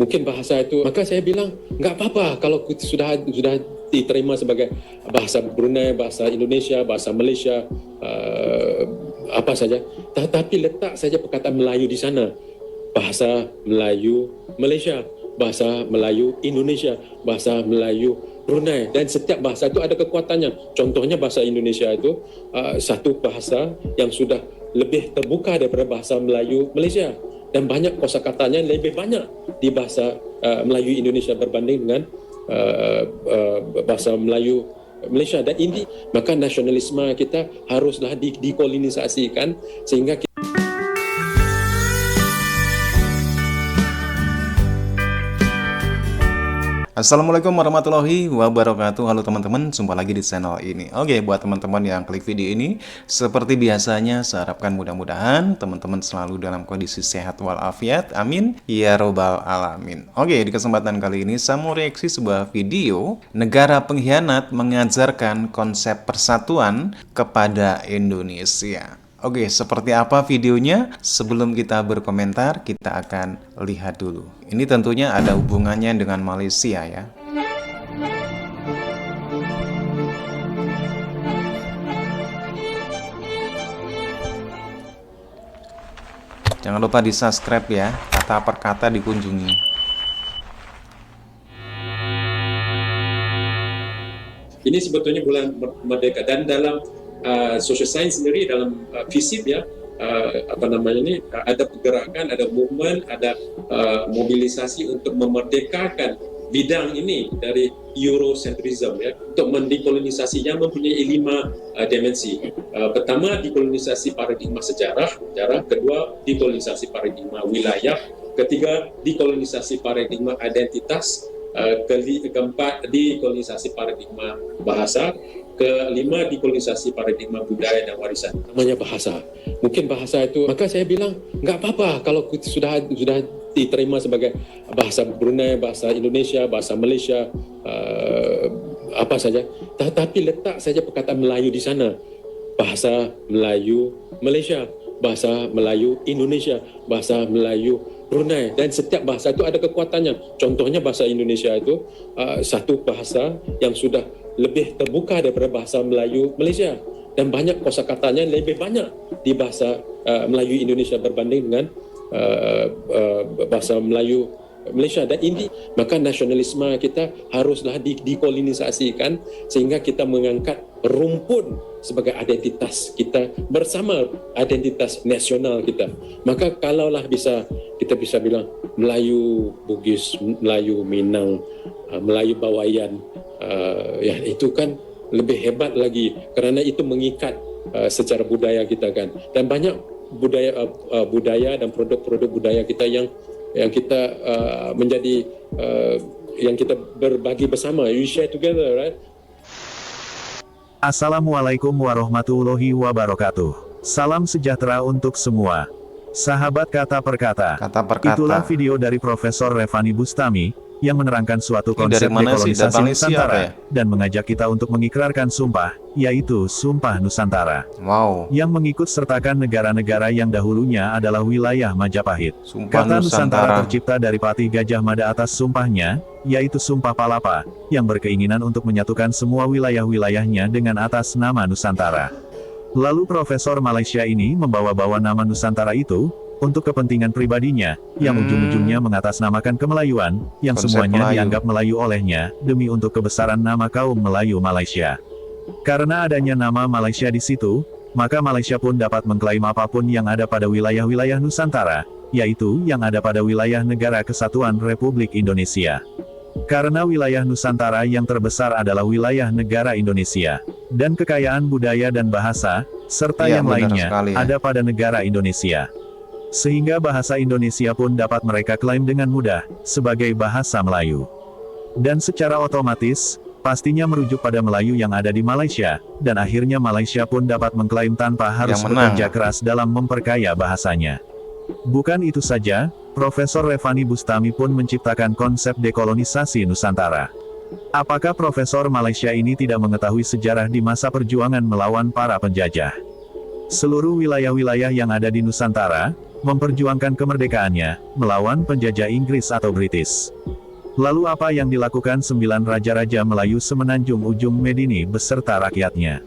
mungkin bahasa itu, maka saya bilang nggak apa-apa kalau sudah diterima sebagai bahasa Brunei, bahasa Indonesia, bahasa Malaysia, apa saja. Tapi letak saja perkataan Melayu di sana, bahasa Melayu Malaysia, bahasa Melayu Indonesia, bahasa Melayu Brunei, dan setiap bahasa itu ada kekuatannya. Contohnya bahasa Indonesia itu satu bahasa yang sudah lebih terbuka daripada bahasa Melayu Malaysia, dan banyak kosakatanya lebih banyak di bahasa Melayu Indonesia berbanding dengan bahasa Melayu Malaysia. Dan ini maka nasionalisme kita haruslah dikolonisasikan sehingga kita Assalamualaikum warahmatullahi wabarakatuh. Halo teman-teman, jumpa lagi di channel ini. Oke, buat teman-teman yang klik video ini, seperti biasanya saya harapkan mudah-mudahan teman-teman selalu dalam kondisi sehat walafiat. Amin ya robbal alamin. Oke, di kesempatan kali ini saya mau reaksi sebuah video negara pengkhianat mengajarkan konsep persatuan kepada Indonesia. Oke, seperti apa videonya? Sebelum kita berkomentar, kita akan lihat dulu. Ini tentunya ada hubungannya dengan Malaysia ya. Jangan lupa di subscribe ya, kata per kata dikunjungi. ini sebetulnya bulan merdeka, dan dalam social science sendiri, dalam FISIP ya, ada pergerakan, ada movement, ada mobilisasi untuk memerdekakan bidang ini dari Eurocentrism ya, untuk mendekolonisasinya mempunyai 5 dimensi. Pertama, dekolonisasi paradigma sejarah, kedua dekolonisasi paradigma wilayah, ketiga dekolonisasi paradigma identitas, keempat dekolonisasi paradigma bahasa, kelima dekolonisasi paradigma budaya dan warisan. Namanya bahasa, mungkin bahasa itu, maka saya bilang nggak apa-apa kalau sudah diterima sebagai bahasa Brunei, bahasa Indonesia, bahasa Malaysia, apa saja. Tapi letak saja perkataan Melayu di sana, bahasa Melayu Malaysia, bahasa Melayu Indonesia, bahasa Melayu Brunei, dan setiap bahasa itu ada kekuatannya. Contohnya bahasa Indonesia itu satu bahasa yang sudah lebih terbuka daripada bahasa Melayu Malaysia, dan banyak kosakatanya lebih banyak di bahasa Melayu Indonesia berbanding dengan bahasa Melayu Malaysia. Dan ini maka nasionalisme kita haruslah dikolonisasikan sehingga kita mengangkat rumpun sebagai identitas kita bersama, identitas nasional kita. Maka kalaulah kita bisa bilang Melayu Bugis, Melayu Minang, Melayu Bawayan, ya itu kan lebih hebat lagi kerana itu mengikat secara budaya kita kan, dan banyak budaya dan produk-produk budaya kita yang kita menjadi yang kita berbagi bersama, you share together, right? Assalamualaikum warahmatullahi wabarakatuh. Salam sejahtera untuk semua. Sahabat kata per kata. Itulah video dari Profesor Revani Bustami yang menerangkan suatu konsep dekolonisasi Nusantara dan mengajak kita untuk mengikrarkan sumpah, yaitu Sumpah Nusantara. Wow. Yang mengikut sertakan negara-negara yang dahulunya adalah wilayah Majapahit. Kata Nusantara tercipta dari patih Gajah Mada atas sumpahnya, yaitu Sumpah Palapa, yang berkeinginan untuk menyatukan semua wilayah-wilayahnya dengan atas nama Nusantara. Lalu Profesor Malaysia ini membawa-bawa nama Nusantara itu untuk kepentingan pribadinya, yang ujung-ujungnya mengatasnamakan kemelayuan, yang Konsep semuanya Melayu dianggap Melayu olehnya, demi untuk kebesaran nama kaum Melayu Malaysia. Karena adanya nama Malaysia di situ, maka Malaysia pun dapat mengklaim apapun yang ada pada wilayah-wilayah Nusantara, yaitu yang ada pada wilayah Negara Kesatuan Republik Indonesia. Karena wilayah Nusantara yang terbesar adalah wilayah negara Indonesia, dan kekayaan budaya dan bahasa, serta yang lainnya, ada pada negara Indonesia. Sehingga bahasa Indonesia pun dapat mereka klaim dengan mudah, sebagai bahasa Melayu. Dan secara otomatis, pastinya merujuk pada Melayu yang ada di Malaysia, dan akhirnya Malaysia pun dapat mengklaim tanpa harus bekerja keras dalam memperkaya bahasanya. Bukan itu saja, Profesor Revani Bustami pun menciptakan konsep dekolonisasi Nusantara. Apakah Profesor Malaysia ini tidak mengetahui sejarah di masa perjuangan melawan para penjajah? Seluruh wilayah-wilayah yang ada di Nusantara, memperjuangkan kemerdekaannya, melawan penjajah Inggris atau British. Lalu apa yang dilakukan 9 raja-raja Melayu semenanjung ujung Medini beserta rakyatnya?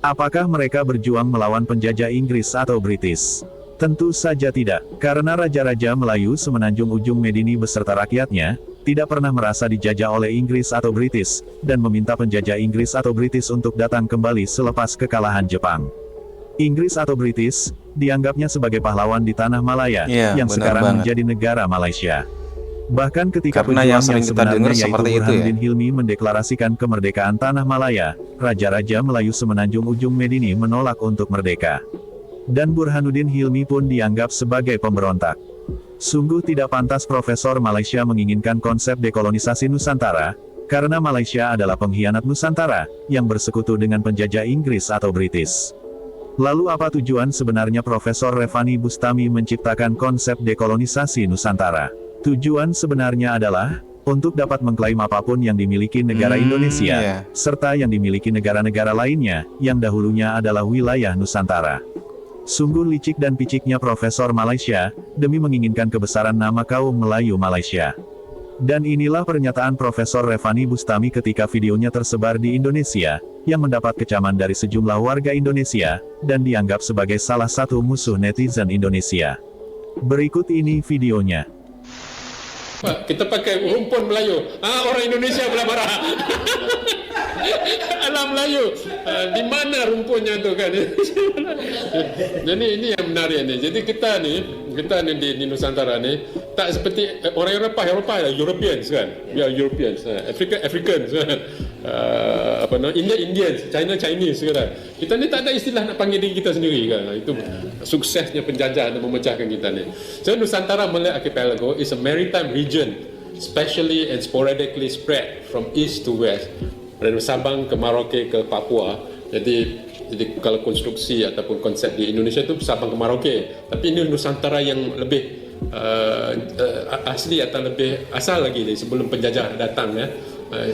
Apakah mereka berjuang melawan penjajah Inggris atau British? Tentu saja tidak, karena raja-raja Melayu semenanjung ujung Medini beserta rakyatnya, tidak pernah merasa dijajah oleh Inggris atau British, dan meminta penjajah Inggris atau British untuk datang kembali selepas kekalahan Jepang. Inggris atau British, dianggapnya sebagai pahlawan di tanah Malaya, Iya, yang benar sekarang banget. menjadi negara Malaysia. Bahkan ketika Karena pejuang yang sering yang kita sebenarnya dengar yaitu seperti itu ya. Burhanuddin Hilmi mendeklarasikan kemerdekaan tanah Malaya, raja-raja Melayu semenanjung ujung Medini menolak untuk merdeka. Dan Burhanuddin Hilmi pun dianggap sebagai pemberontak. Sungguh tidak pantas Profesor Malaysia menginginkan konsep dekolonisasi Nusantara, karena Malaysia adalah pengkhianat Nusantara, yang bersekutu dengan penjajah Inggris atau British. Lalu apa tujuan sebenarnya Profesor Revani Bustami menciptakan konsep dekolonisasi Nusantara? Tujuan sebenarnya adalah untuk dapat mengklaim apapun yang dimiliki negara Indonesia, iya. serta yang dimiliki negara-negara lainnya, yang dahulunya adalah wilayah Nusantara. Sungguh licik dan piciknya Profesor Malaysia, demi menginginkan kebesaran nama kaum Melayu Malaysia. Dan inilah pernyataan Profesor Revani Bustami ketika videonya tersebar di Indonesia, yang mendapat kecaman dari sejumlah warga Indonesia, dan dianggap sebagai salah satu musuh netizen Indonesia. Berikut ini videonya. Pak, kita pakai rumpun Melayu. Orang Indonesia pula marah. Alam Melayu. Di mana rumpunnya tu kan? Jadi ini yang menarik ni. Jadi kita ni di Nusantara ni tak seperti orang Eropah Europeans kan. We are Europeans. Africans kan. Indians, Chinese kan. Kita ni tak ada istilah nak panggil diri kita sendiri kan. Itu suksesnya penjajah nak memecahkan kita ni. So Nusantara Malay Archipelago is a maritime region, specially and sporadically spread from east to west, dari Sabang ke Merauke ke Papua. Jadi kalau konstruksi ataupun konsep di Indonesia itu Sabang ke Merauke, tapi ini Nusantara yang lebih asli atau lebih asal lagi sebelum penjajah datang ya.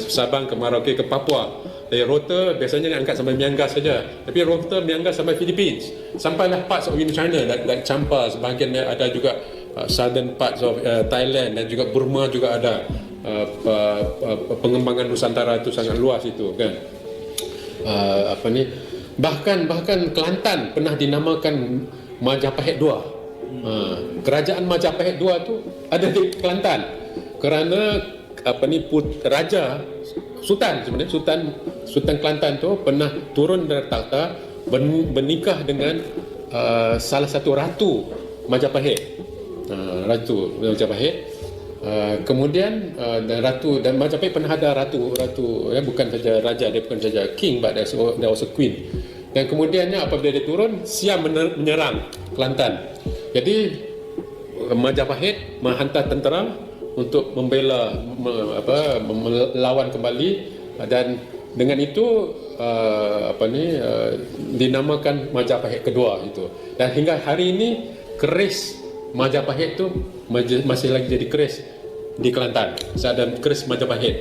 Sabang ke Merauke ke Papua. Dari rota biasanya diangkat sampai Miangas saja, tapi rota Miangas sampai Philippines, sampailah parts of Indochina like Champa, sebahagian ada juga southern parts of Thailand, dan juga Burma juga ada. Pengembangan Nusantara itu sangat luas itu kan. Bahkan Kelantan pernah dinamakan Majapahit II. Kerajaan Majapahit II itu ada di Kelantan kerana raja Sultan sebenarnya Sultan Kelantan tu pernah turun dari takhta, bernikah dengan salah satu ratu Majapahit. Ratu Majapahit. Kemudian dan Majapahit pernah ada ratu ya, bukan saja raja, dia bukan saja king, but there was a queen. Dan kemudiannya apabila dia turun, Siam menyerang Kelantan. Jadi Majapahit menghantar tentera untuk membela melawan kembali, dan dengan itu dinamakan Majapahit kedua itu. Dan hingga hari ini keris Majapahit itu masih lagi jadi keris di Kelantan. Ada keris Majapahit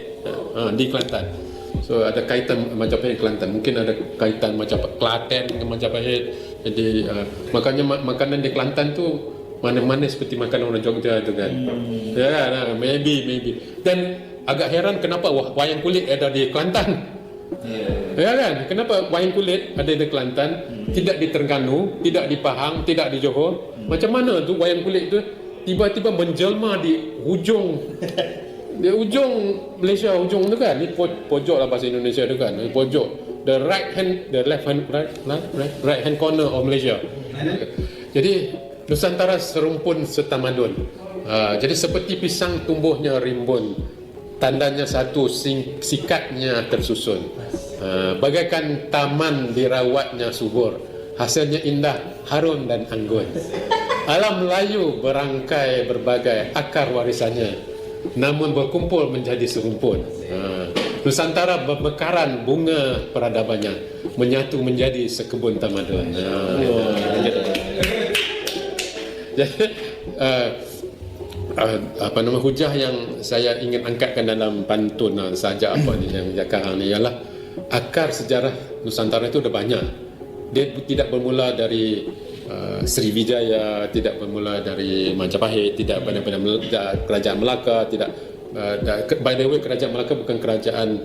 di Kelantan. So ada kaitan Majapahit Kelantan. Mungkin ada kaitan Klaten dengan Majapahit. Jadi makanya makanan di Kelantan tu mana-mana seperti makanan orang Jogja itu kan. Ya, maybe. Dan agak heran kenapa wayang kulit ada di Kelantan. Ya kan? Kenapa wayang kulit ada di Kelantan, tidak di Terengganu, tidak di Pahang, tidak di Johor? Macam mana tu wayang kulit tu tiba-tiba menjelma di ujung Malaysia, ujung tu kan? Ni pojok lah bahasa Indonesia tu kan. Pojok, the left hand corner of Malaysia. Jadi Nusantara serumpun setamadun. Jadi seperti pisang tumbuhnya rimbun, tandanya satu, sikatnya tersusun. Bagaikan taman dirawatnya subur, hasilnya indah, harum dan anggun. Alam Melayu berangkai berbagai akar warisannya, namun berkumpul menjadi serumpun. Nusantara bermekaran bunga peradabannya, menyatu menjadi sekebun tamadun. Jadi hujah yang saya ingin angkatkan dalam pantun saja yang sekarang ni ialah akar sejarah Nusantara itu dah banyak. Dia tidak bermula dari Sriwijaya, tidak bermula dari Majapahit, tidak pada kerajaan Melaka, tidak by the way, kerajaan Melaka bukan kerajaan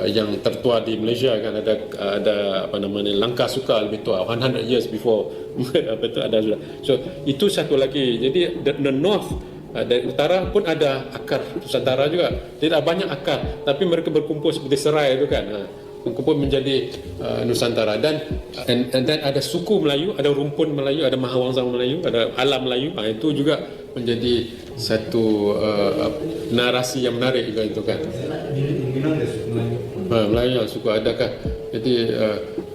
yang tertua di Malaysia kan, ada apa namanya, Langkah Suka lebih tua, 100 years before apa itu ada sudah. So itu satu lagi. Jadi the north dari utara pun ada akar Nusantara juga, tidak banyak akar, tapi mereka berkumpul seperti serai itu kan, berkumpul menjadi Nusantara. Dan ada suku Melayu, ada rumpun Melayu, ada mahawangsa Melayu, ada alam Melayu. Itu juga menjadi satu narasi yang menarik juga itu kan. Melayu suku adakah, jadi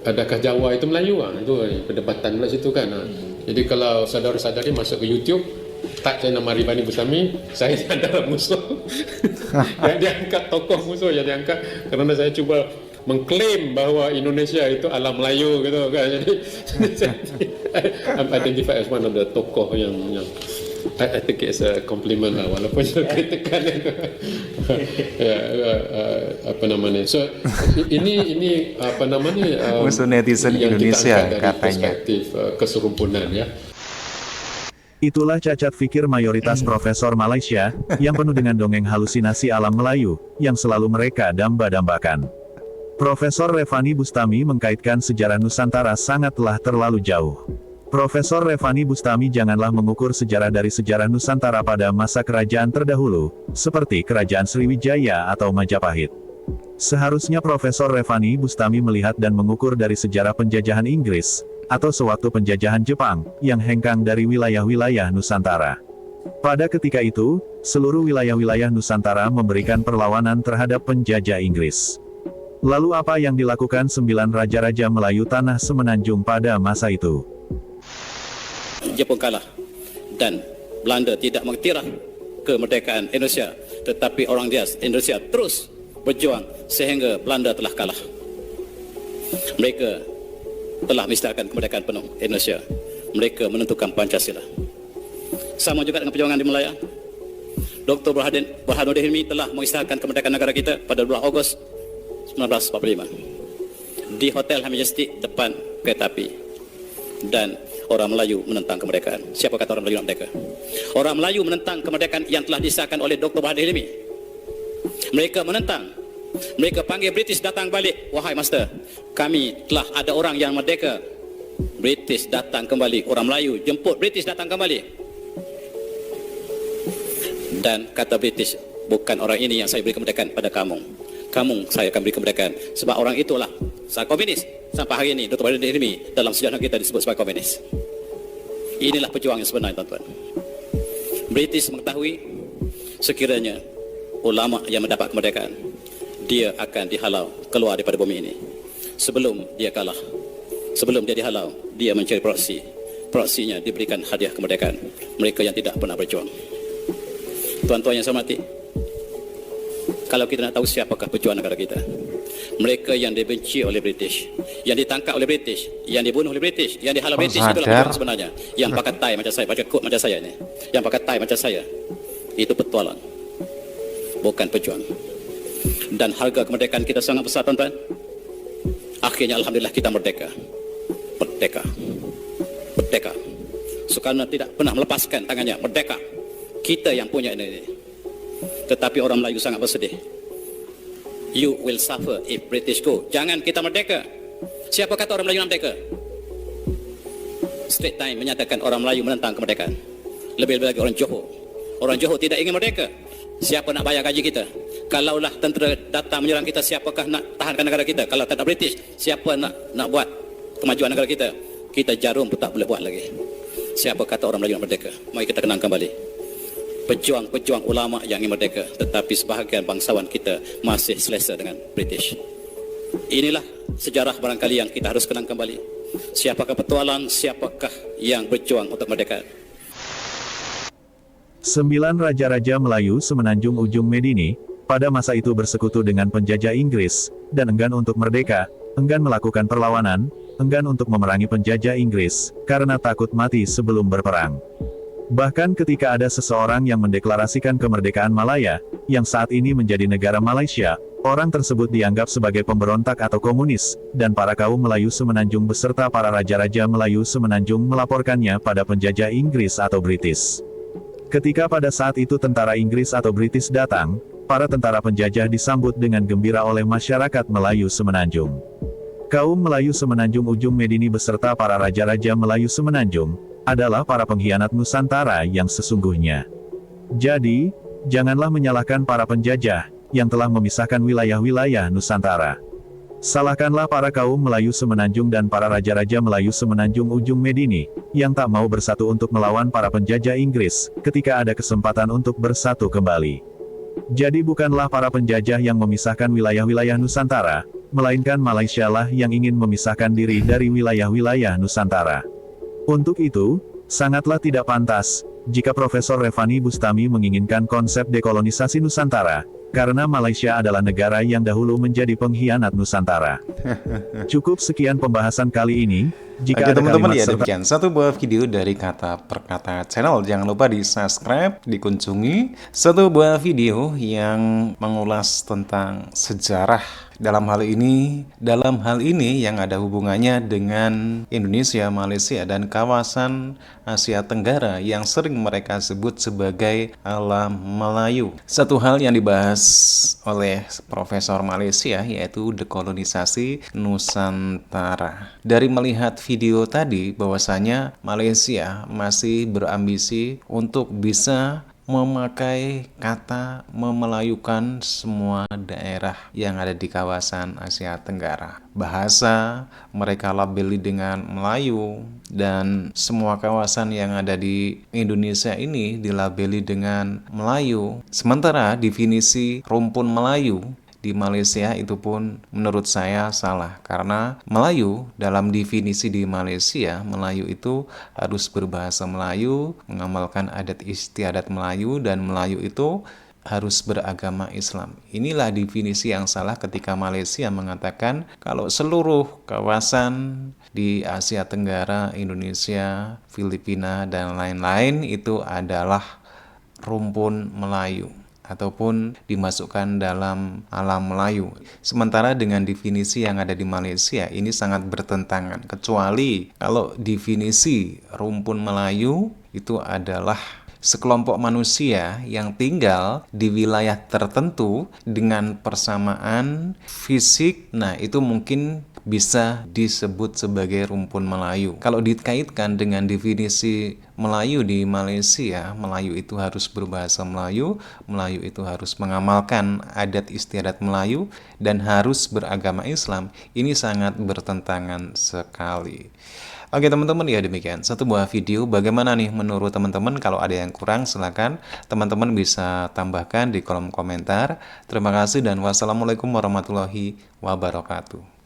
adakah Jawa itu Melayu? Itu perdebatan di situ kan. Jadi kalau saudara-saudari masuk ke YouTube, tak saya nama Rifani Bustami, saya adalah musuh. Yang diangkat, tokoh musuh yang diangkat, karena saya cuba mengklaim bahwa Indonesia itu alam Melayu gitu kan. Jadi I'm identified as one of the tokoh yang I think it's a compliment lah, walaupun kritikan itu. Apa namanya? So ini apa namanya? Musuh netizen Indonesia katanya. Perspektif keserumpunan ya. Itulah cacat pikir mayoritas profesor Malaysia, yang penuh dengan dongeng halusinasi alam Melayu, yang selalu mereka damba-dambakan. Profesor Revani Bustami mengkaitkan sejarah Nusantara sangatlah terlalu jauh. Profesor Revani Bustami janganlah mengukur sejarah dari sejarah Nusantara pada masa kerajaan terdahulu, seperti kerajaan Sriwijaya atau Majapahit. Seharusnya Profesor Revani Bustami melihat dan mengukur dari sejarah penjajahan Inggris, atau sewaktu penjajahan Jepang, yang hengkang dari wilayah-wilayah Nusantara. Pada ketika itu, seluruh wilayah-wilayah Nusantara memberikan perlawanan terhadap penjajah Inggris. Lalu apa yang dilakukan 9 raja-raja Melayu tanah semenanjung pada masa itu? Jepang kalah dan Belanda tidak mengiktiraf kemerdekaan Indonesia, tetapi orang dia Indonesia terus berjuang sehingga Belanda telah kalah. Mereka telah mengisytiharkan kemerdekaan penuh Indonesia. Mereka menentukan Pancasila. Sama juga dengan perjuangan di Melaya. Dr. Burhanuddin Hilmi telah mengisytiharkan kemerdekaan negara kita pada 2 Ogos 1945 di Hotel Majestic depan kereta api. Dan orang Melayu menentang kemerdekaan. Siapa kata orang Melayu nak merdeka? Orang Melayu menentang kemerdekaan yang telah disahkan oleh Dr. Burhanuddin Hilmi. Mereka menentang. Mereka panggil British datang balik. Wahai master, kami telah ada orang yang merdeka. British datang kembali. Orang Melayu jemput British datang kembali. Dan kata British, bukan orang ini yang saya beri kemerdekaan pada kamu. Kamu saya akan beri kemerdekaan. Sebab orang itulah sang komunis. Sampai hari ini Dr. Burhanuddin Hilmi dalam sejarah kita disebut sebagai komunis. Inilah perjuangan yang sebenarnya, tuan-tuan. British mengetahui sekiranya ulama yang mendapat kemerdekaan, dia akan dihalau keluar daripada bumi ini. Sebelum dia kalah, sebelum dia dihalau, dia mencari proksi. Proksinya diberikan hadiah kemerdekaan. Mereka yang tidak pernah berjuang. Tuan-tuan yang saya hormati, kalau kita nak tahu siapakah pejuang negara kita, mereka yang dibenci oleh British, yang ditangkap oleh British, yang dibunuh oleh British, yang dihalau British, itulah pejuang sebenarnya. Yang pakai tie macam saya, pakai coat macam saya ni, yang pakai tie macam saya, itu petualang, bukan pejuang. Dan harga kemerdekaan kita sangat besar, tuan-tuan. Akhirnya alhamdulillah kita merdeka. Merdeka. Merdeka. Soekarno tidak pernah melepaskan tangannya. Merdeka. Kita yang punya ini. Tetapi orang Melayu sangat bersedih. You will suffer if British go. Jangan kita merdeka. Siapa kata orang Melayu nak merdeka? Straight Time menyatakan orang Melayu menentang kemerdekaan. Lebih-lebih lagi orang Johor. Orang Johor tidak ingin merdeka. Siapa nak bayar gaji kita? Kalaulah tentera datang menyerang kita, siapakah nak tahankan negara kita? Kalau tak ada British, siapa nak buat kemajuan negara kita? Kita jarum pun tak boleh buat lagi. Siapa kata orang Melayu nak merdeka? Mari kita kenang kembali pejuang-pejuang ulama yang ingin merdeka, tetapi sebahagian bangsawan kita masih selesa dengan British. Inilah sejarah barangkali yang kita harus kenang kembali. Siapakah petualang, siapakah yang berjuang untuk merdeka? 9 raja-raja Melayu semenanjung ujung Medini, pada masa itu bersekutu dengan penjajah Inggris, dan enggan untuk merdeka, enggan melakukan perlawanan, enggan untuk memerangi penjajah Inggris, karena takut mati sebelum berperang. Bahkan ketika ada seseorang yang mendeklarasikan kemerdekaan Malaya, yang saat ini menjadi negara Malaysia, Orang tersebut dianggap sebagai pemberontak atau komunis, dan para kaum Melayu Semenanjung beserta para raja-raja Melayu Semenanjung melaporkannya pada penjajah Inggris atau British. Ketika pada saat itu tentara Inggris atau British datang, para tentara penjajah disambut dengan gembira oleh masyarakat Melayu Semenanjung. Kaum Melayu Semenanjung Ujung Medini beserta para raja-raja Melayu Semenanjung adalah para pengkhianat Nusantara yang sesungguhnya. Jadi, janganlah menyalahkan para penjajah yang telah memisahkan wilayah-wilayah Nusantara. Salahkanlah para kaum Melayu Semenanjung dan para raja-raja Melayu Semenanjung Ujung Medini, yang tak mau bersatu untuk melawan para penjajah Inggris, ketika ada kesempatan untuk bersatu kembali. Jadi bukanlah para penjajah yang memisahkan wilayah-wilayah Nusantara, melainkan Malaysia lah yang ingin memisahkan diri dari wilayah-wilayah Nusantara. Untuk itu, sangatlah tidak pantas, jika Profesor Revani Bustami menginginkan konsep dekolonisasi Nusantara, karena Malaysia adalah negara yang dahulu menjadi pengkhianat Nusantara. Cukup sekian pembahasan kali ini. Jika Oke ada teman-teman, kalimat ya serta demikian satu buah video dari Kata Per Kata channel. Jangan lupa di subscribe, dikunjungi satu buah video yang mengulas tentang sejarah dalam hal ini yang ada hubungannya dengan Indonesia, Malaysia, dan kawasan Asia Tenggara yang sering mereka sebut sebagai alam Melayu. Satu hal yang dibahas oleh Profesor Malaysia yaitu dekolonisasi Nusantara. Dari melihat video tadi bahwasanya Malaysia masih berambisi untuk bisa memakai kata memelayukan semua daerah yang ada di kawasan Asia Tenggara. Bahasa mereka labeli dengan Melayu, dan semua kawasan yang ada di Indonesia ini dilabeli dengan Melayu. Sementara definisi rumpun Melayu di Malaysia itu pun menurut saya salah, karena Melayu dalam definisi di Malaysia, Melayu itu harus berbahasa Melayu, mengamalkan adat istiadat Melayu, dan Melayu itu harus beragama Islam. Inilah definisi yang salah ketika Malaysia mengatakan kalau seluruh kawasan di Asia Tenggara, Indonesia, Filipina, dan lain-lain itu adalah rumpun Melayu ataupun dimasukkan dalam alam Melayu. Sementara dengan definisi yang ada di Malaysia ini sangat bertentangan, kecuali kalau definisi rumpun Melayu itu adalah sekelompok manusia yang tinggal di wilayah tertentu dengan persamaan fisik. Nah, itu mungkin bisa disebut sebagai rumpun Melayu. Kalau dikaitkan dengan definisi Melayu di Malaysia, Melayu itu harus berbahasa Melayu, Melayu itu harus mengamalkan adat istiadat Melayu, dan harus beragama Islam. Ini sangat bertentangan sekali. Oke teman-teman, ya demikian satu buah video. Bagaimana nih menurut teman-teman? Kalau ada yang kurang silakan teman-teman bisa tambahkan di kolom komentar. Terima kasih dan wassalamualaikum warahmatullahi wabarakatuh.